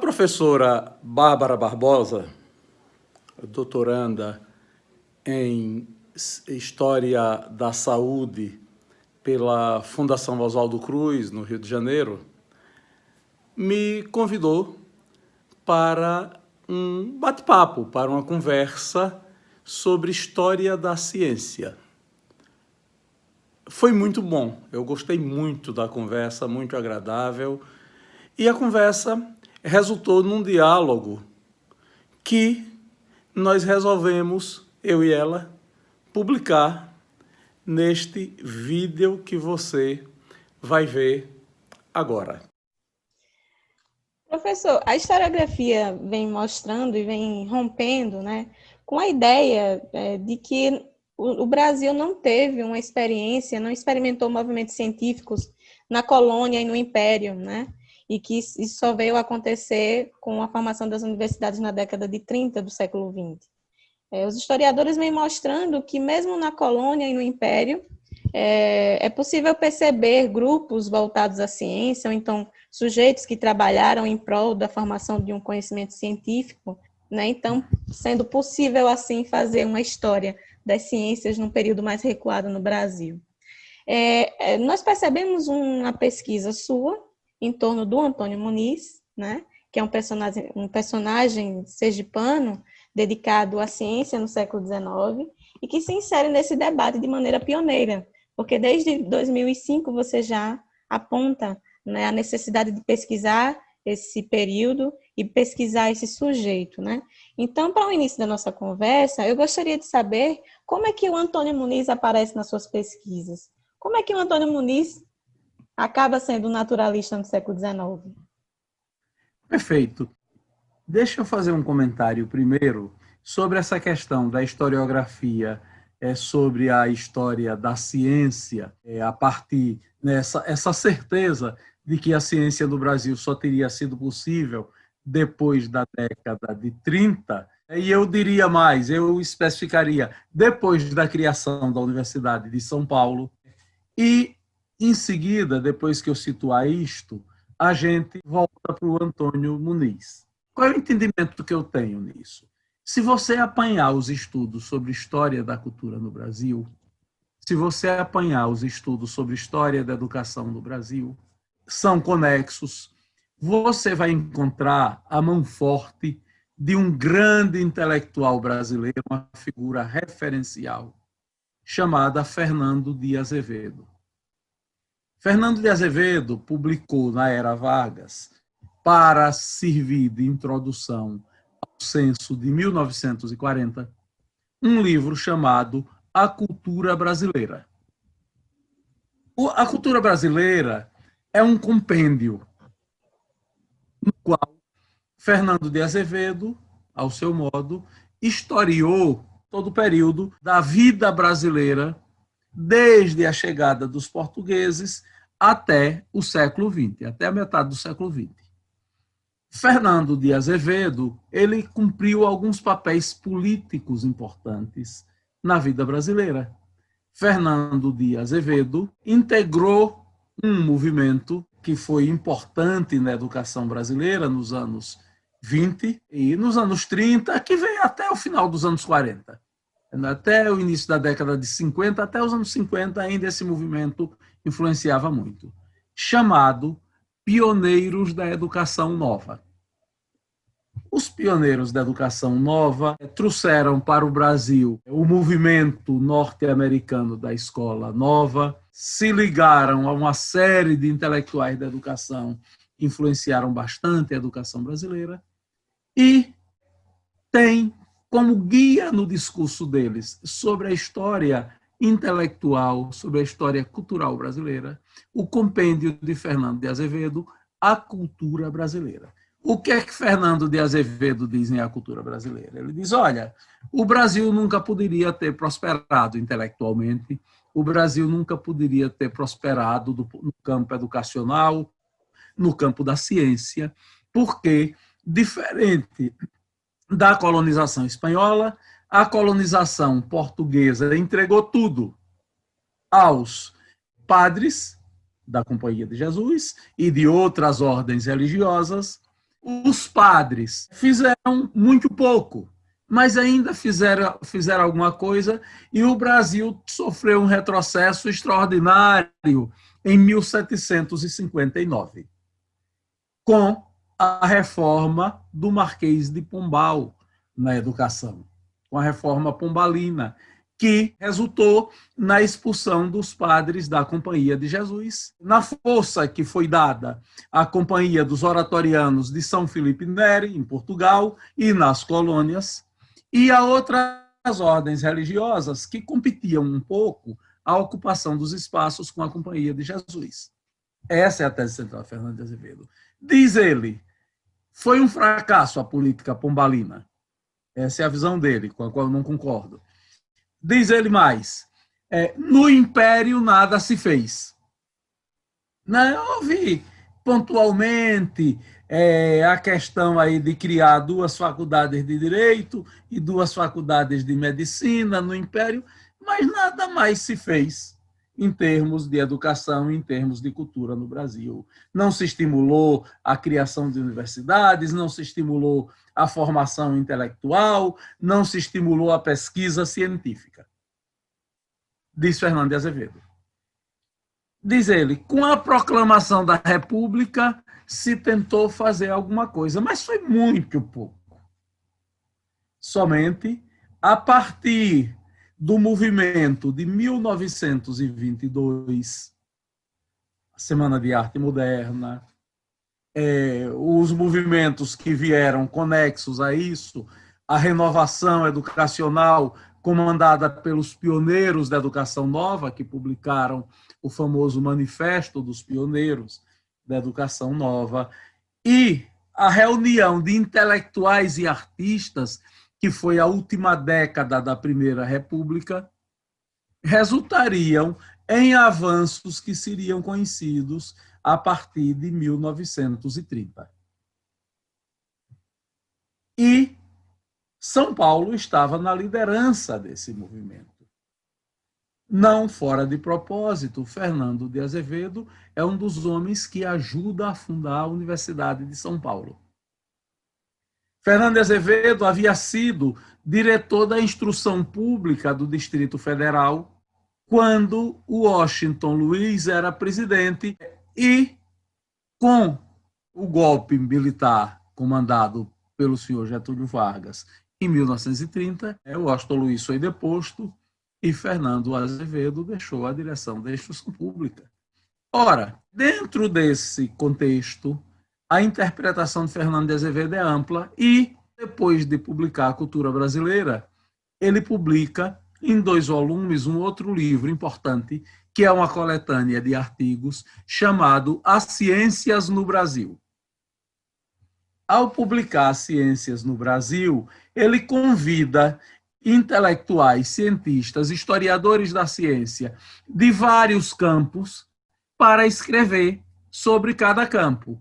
professora Bárbara Barbosa, doutoranda em História da Saúde pela Fundação Oswaldo Cruz, no Rio de Janeiro, me convidou para um bate-papo, para uma conversa sobre história da ciência. Foi muito bom, eu gostei muito da conversa, muito agradável, e a conversa resultou num diálogo que nós resolvemos, eu e ela, publicar neste vídeo que você vai ver agora. Professor, a historiografia vem mostrando e vem rompendo, né, com a ideia de que o Brasil não teve uma experiência, não experimentou movimentos científicos na colônia e no império, né, e que isso só veio acontecer com a formação das universidades na década de 30 do século XX. Os historiadores vêm mostrando que mesmo na colônia e no império, é possível perceber grupos voltados à ciência, ou então sujeitos que trabalharam em prol da formação de um conhecimento científico, né? Então, sendo possível, assim, fazer uma história das ciências num período mais recuado no Brasil. Nós percebemos uma pesquisa sua em torno do Antônio Muniz, né? Que é um personagem sergipano dedicado à ciência no século XIX e que se insere nesse debate de maneira pioneira, porque desde 2005 você já aponta, né, a necessidade de pesquisar esse período e pesquisar esse sujeito, né? Então, para o início da nossa conversa, eu gostaria de saber como é que o Antônio Muniz aparece nas suas pesquisas. Como é que o Antônio Muniz acaba sendo naturalista no século XIX? Perfeito. Deixa eu fazer um comentário primeiro sobre essa questão da historiografia, sobre a história da ciência, a partir essa certeza de que a ciência no Brasil só teria sido possível depois da década de 30, e eu diria mais, eu especificaria depois da criação da Universidade de São Paulo, e em seguida, depois que eu situar isto, a gente volta para o Antônio Muniz. Qual é o entendimento que eu tenho nisso? Se você apanhar os estudos sobre história da cultura no Brasil, se você apanhar os estudos sobre história da educação no Brasil, são conexos, você vai encontrar a mão forte de um grande intelectual brasileiro, uma figura referencial, chamada Fernando de Azevedo. Fernando de Azevedo publicou na Era Vargas, para servir de introdução ao censo de 1940, um livro chamado A Cultura Brasileira. A cultura brasileira é um compêndio no qual Fernando de Azevedo, ao seu modo, historiou todo o período da vida brasileira, desde a chegada dos portugueses até o século XX, até a metade do século XX. Fernando de Azevedo, ele cumpriu alguns papéis políticos importantes na vida brasileira. Fernando de Azevedo integrou um movimento que foi importante na educação brasileira nos anos 20 e nos anos 30, que veio até o final dos anos 40. Até o início da década de 50, até os anos 50, ainda esse movimento influenciava muito, chamado Pioneiros da Educação Nova. Os pioneiros da educação nova trouxeram para o Brasil o movimento norte-americano da escola nova, se ligaram a uma série de intelectuais da educação que influenciaram bastante a educação brasileira e tem como guia no discurso deles sobre a história intelectual, sobre a história cultural brasileira, o compêndio de Fernando de Azevedo, A Cultura Brasileira. O que é que Fernando de Azevedo diz em A Cultura Brasileira? Ele diz, olha, o Brasil nunca poderia ter prosperado intelectualmente, o Brasil nunca poderia ter prosperado no campo educacional, no campo da ciência, porque, diferente da colonização espanhola, a colonização portuguesa entregou tudo aos padres da Companhia de Jesus e de outras ordens religiosas, Os padres fizeram muito pouco, mas ainda fizeram alguma coisa, e o Brasil sofreu um retrocesso extraordinário em 1759, com a reforma do Marquês de Pombal na educação, com a reforma pombalina, que resultou na expulsão dos padres da Companhia de Jesus, na força que foi dada à Companhia dos Oratorianos de São Felipe Neri, em Portugal, e nas colônias, e a outras ordens religiosas que competiam um pouco a ocupação dos espaços com a Companhia de Jesus. Essa é a tese central de Fernando de Azevedo. Diz ele, foi um fracasso a política pombalina. Essa é a visão dele, com a qual eu não concordo. Diz ele mais, no Império nada se fez. Não houve pontualmente a questão aí de criar 2 faculdades de Direito e 2 faculdades de Medicina no Império, mas nada mais se fez em termos de educação, em termos de cultura no Brasil. Não se estimulou a criação de universidades, não se estimulou a formação intelectual, não se estimulou a pesquisa científica. Diz Fernando de Azevedo. Diz ele, com a proclamação da República se tentou fazer alguma coisa, mas foi muito pouco. Somente a partir do movimento de 1922, a Semana de Arte Moderna, os movimentos que vieram conexos a isso, a renovação educacional comandada pelos pioneiros da educação nova, que publicaram o famoso Manifesto dos Pioneiros da Educação Nova, e a reunião de intelectuais e artistas, que foi a última década da Primeira República, resultariam em avanços que seriam conhecidos a partir de 1930. E São Paulo estava na liderança desse movimento. Não fora de propósito, Fernando de Azevedo é um dos homens que ajuda a fundar a Universidade de São Paulo. Fernando de Azevedo havia sido diretor da Instrução Pública do Distrito Federal quando o Washington Luiz era presidente e, com o golpe militar comandado pelo senhor Getúlio Vargas em 1930, o Washington Luiz foi deposto e Fernando Azevedo deixou a direção da Instrução Pública. Ora, dentro desse contexto, a interpretação de Fernando de Azevedo é ampla e, depois de publicar A Cultura Brasileira, ele publica em 2 volumes um outro livro importante, que é uma coletânea de artigos chamado As Ciências no Brasil. Ao publicar Ciências no Brasil, ele convida intelectuais, cientistas, historiadores da ciência de vários campos para escrever sobre cada campo.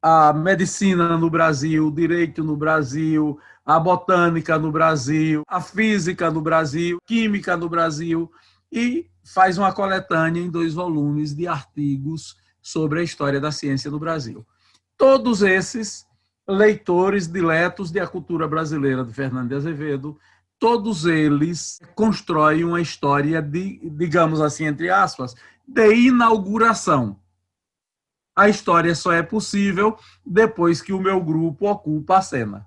A medicina no Brasil, o direito no Brasil, a botânica no Brasil, a física no Brasil, química no Brasil, e faz uma coletânea em 2 volumes de artigos sobre a história da ciência no Brasil. Todos esses leitores diletos de A Cultura Brasileira de Fernando de Azevedo, todos eles constroem uma história de, digamos assim, entre aspas, de inauguração. A história só é possível depois que o meu grupo ocupa a cena.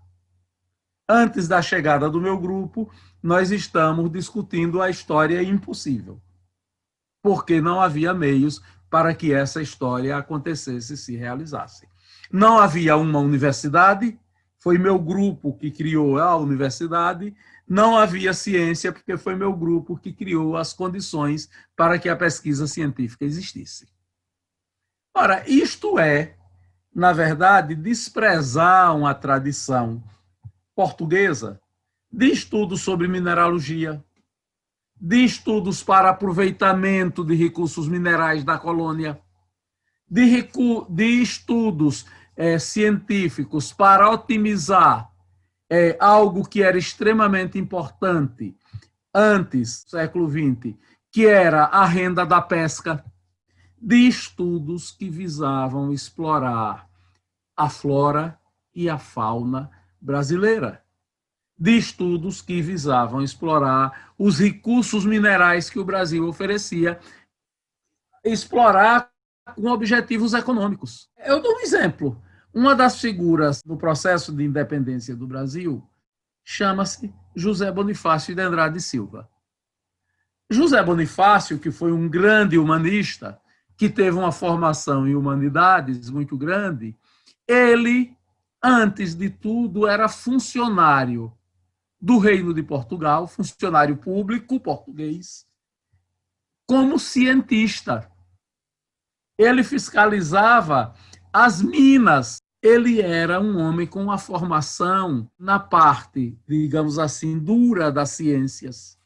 Antes da chegada do meu grupo, nós estamos discutindo a história impossível, porque não havia meios para que essa história acontecesse e se realizasse. Não havia uma universidade, foi meu grupo que criou a universidade. Não havia ciência, porque foi meu grupo que criou as condições para que a pesquisa científica existisse. Ora, isto é, na verdade, desprezar uma tradição portuguesa de estudos sobre mineralogia, de estudos para aproveitamento de recursos minerais da colônia, de estudos científicos para otimizar algo que era extremamente importante antes do século XX, que era a renda da pesca, de estudos que visavam explorar a flora e a fauna brasileira, de estudos que visavam explorar os recursos minerais que o Brasil oferecia, explorar com objetivos econômicos. Eu dou um exemplo. Uma das figuras no processo de independência do Brasil chama-se José Bonifácio de Andrade e Silva. José Bonifácio, que foi um grande humanista, que teve uma formação em humanidades muito grande, ele, antes de tudo, era funcionário do Reino de Portugal, funcionário público português, como cientista. Ele fiscalizava as minas. Ele era um homem com uma formação na parte, digamos assim, dura das ciências,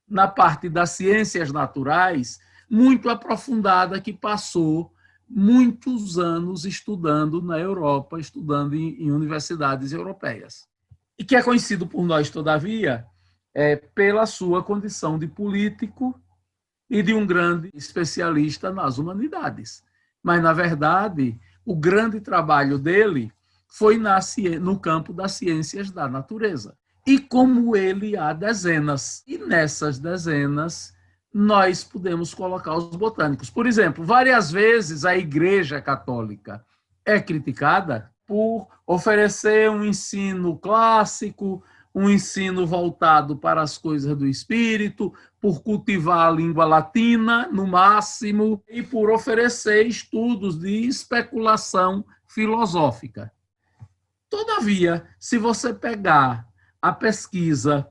na parte das ciências naturais, muito aprofundada, que passou muitos anos estudando na Europa, estudando em universidades europeias. E que é conhecido por nós, todavia, pela sua condição de político e de um grande especialista nas humanidades. Mas, na verdade, o grande trabalho dele foi no campo das ciências da natureza. E como ele, há dezenas. E nessas dezenas, nós podemos colocar os botânicos. Por exemplo, várias vezes a Igreja Católica é criticada por oferecer um ensino clássico, um ensino voltado para as coisas do espírito, por cultivar a língua latina, no máximo, e por oferecer estudos de especulação filosófica. Todavia, se você pegar a pesquisa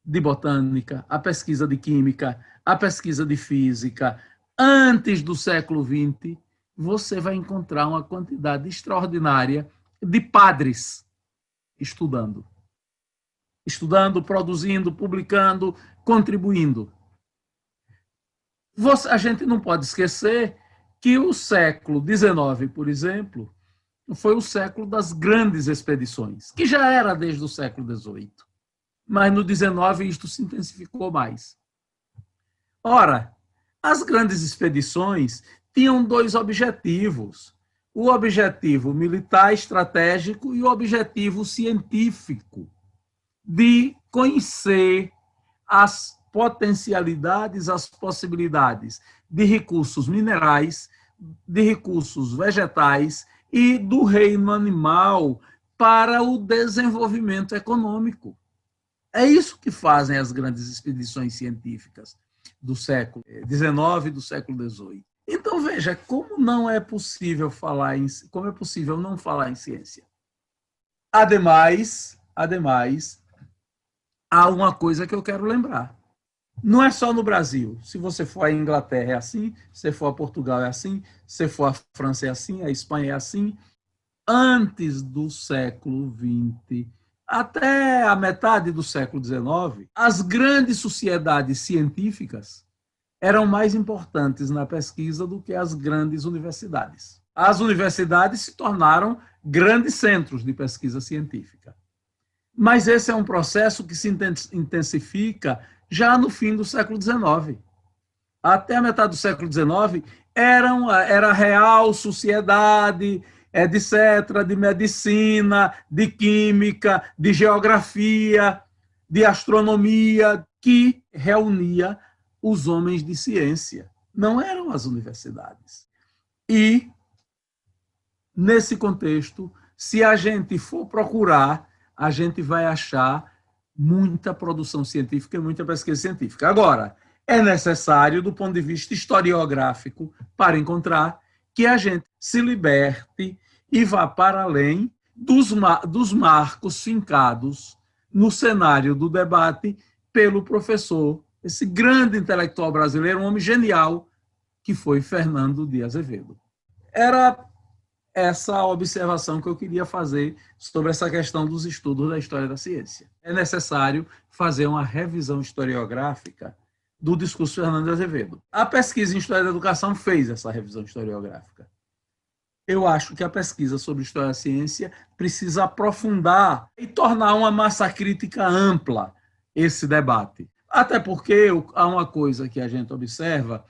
de botânica, a pesquisa de química, a pesquisa de física, antes do século XX, você vai encontrar uma quantidade extraordinária de padres estudando, produzindo, publicando, contribuindo. A gente não pode esquecer que o século XIX, por exemplo, foi o século das grandes expedições, que já era desde o século XVIII. Mas no XIX isto se intensificou mais. Ora, as grandes expedições tinham dois objetivos: o objetivo militar estratégico e o objetivo científico, de conhecer as potencialidades, as possibilidades de recursos minerais, de recursos vegetais e do reino animal para o desenvolvimento econômico. É isso que fazem as grandes expedições científicas do século XIX e do século XVIII. Então, veja, como não é possível como é possível não falar em ciência? Ademais, há uma coisa que eu quero lembrar. Não é só no Brasil. Se você for à Inglaterra é assim, se for a Portugal é assim, se for a França é assim, a Espanha é assim. Antes do século XX, até a metade do século XIX, as grandes sociedades científicas eram mais importantes na pesquisa do que as grandes universidades. As universidades se tornaram grandes centros de pesquisa científica. Mas esse é um processo que se intensifica já no fim do século XIX. Até a metade do século XIX, era real sociedade, etc., de medicina, de química, de geografia, de astronomia, que reunia os homens de ciência. Não eram as universidades. E, nesse contexto, se a gente for procurar, a gente vai achar muita produção científica e muita pesquisa científica. Agora, é necessário, do ponto de vista historiográfico, para encontrar que a gente se liberte e vá para além dos marcos fincados no cenário do debate pelo professor, esse grande intelectual brasileiro, um homem genial, que foi Fernando de Azevedo. Era essa observação que eu queria fazer sobre essa questão dos estudos da história da ciência. É necessário fazer uma revisão historiográfica do discurso de Fernando de Azevedo. A pesquisa em História da Educação fez essa revisão historiográfica. Eu acho que a pesquisa sobre história da ciência precisa aprofundar e tornar uma massa crítica ampla esse debate. Até porque há uma coisa que a gente observa: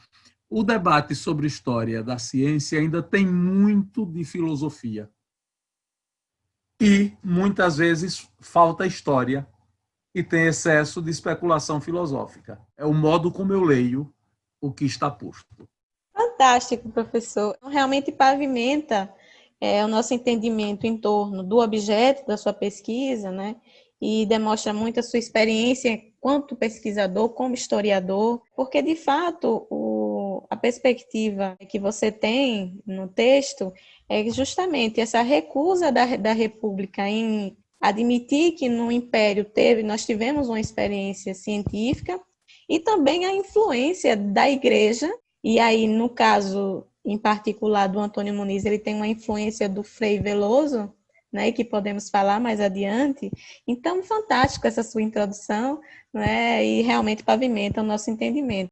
o debate sobre história da ciência ainda tem muito de filosofia. E, muitas vezes, falta história e tem excesso de especulação filosófica. É o modo como eu leio o que está posto. Fantástico, professor. Realmente pavimenta o nosso entendimento em torno do objeto da sua pesquisa, né? E demonstra muito a sua experiência enquanto pesquisador, como historiador, porque, de fato, a perspectiva que você tem no texto é justamente essa recusa da República em admitir que no Império nós tivemos uma experiência científica e também a influência da Igreja. E aí, no caso em particular do Antônio Muniz, ele tem uma influência do Frei Veloso, né, que podemos falar mais adiante. Então, fantástico essa sua introdução, né, e realmente pavimenta o nosso entendimento.